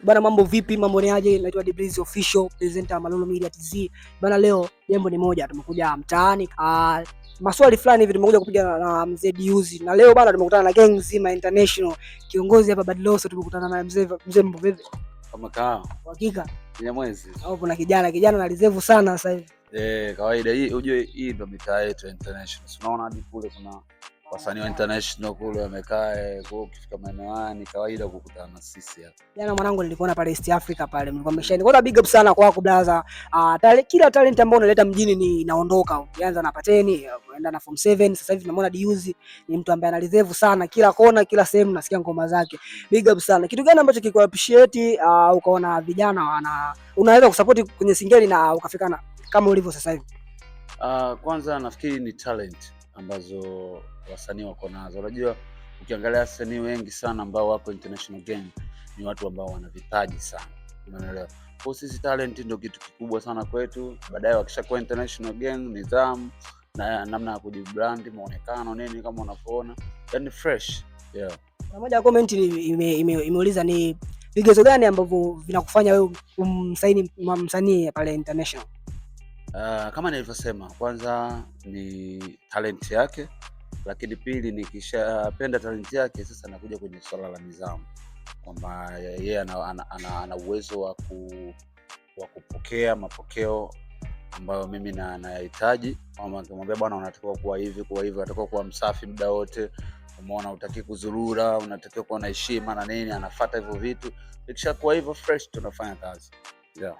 Bana, mambo vipi? Mambo ni aje? Naitwa Dibreezy Official, presenter Malolo Media TZ. Bana, leo jambo ni moja, tumekuja mtaani maswali fulani hivi tumekuja kupiga na mzee Diuzi. Na leo bana tumekutana na gang nzima international. Kiongozi hapa Badloso tumekutana na mzee mambo vipi? Kama kaa. Hakika. Nyamwezi. Au kuna kijana na reserve sana sasa hivi. Kawaida hii unajue hii ndio mitaa yetu international. Unaona hadi kule kuna wasanii wa international kule wamekaa, kwa ukifika maeneo ni kawaida kukutana na sisi hapa. Jana mwanangu nilikuona pale East Africa pale, mlikuwa mmeshani. Kwanza big up sana kwako brother. Kila talent ambayo unaleta mjini ni inaondoka. Ukianza na Pateni, unaenda na Form 7, sasa hivi tunamwona Diuzi ni mtu ambaye ana reserve sana, kila kona, kila sehemu nasikia ngoma zake. Big up sana. Kitu gani ambacho kiko appreciate ukaona vijana unaweza kusupport kwenye singeli na ukafikana kama ulivyo sasa hivi? Kwanza nafikiri ni talent ambazo wasanii wako nazo. Unajua ukiangalia wasanii wengi sana ambao wako international game ni watu ambao wana vipaji sana. Unaelewa? Kwa sisi talent ndio kitu kikubwa sana kwetu. Baadaye wakishakuwa international game, nidhamu na namna ya kujibrand, muonekano nini kama unapoona, yani fresh. Yeah. Moja ya comment imeuliza ni vigezo gani ambavyo vinakufanya wewe umsaini msanii pale international? Kama nilivyosema, kwanza ni talent yake, lakini pili nikishapenda talent yake sasa nakuja kwenye swala la nidhamu, kwamba yeye ana uwezo wa kupokea mapokeo ambayo mimi nayahitaji. Kama nikimwambia bwana unatakiwa kuwa hivi, unatakiwa kuwa msafi muda wote, umeona, utaki kuzurura, unatakiwa kuwa na heshima na nini, anafuata hivyo vitu. Ikishakuwa hivyo fresh tunafanya kazi. Yeah.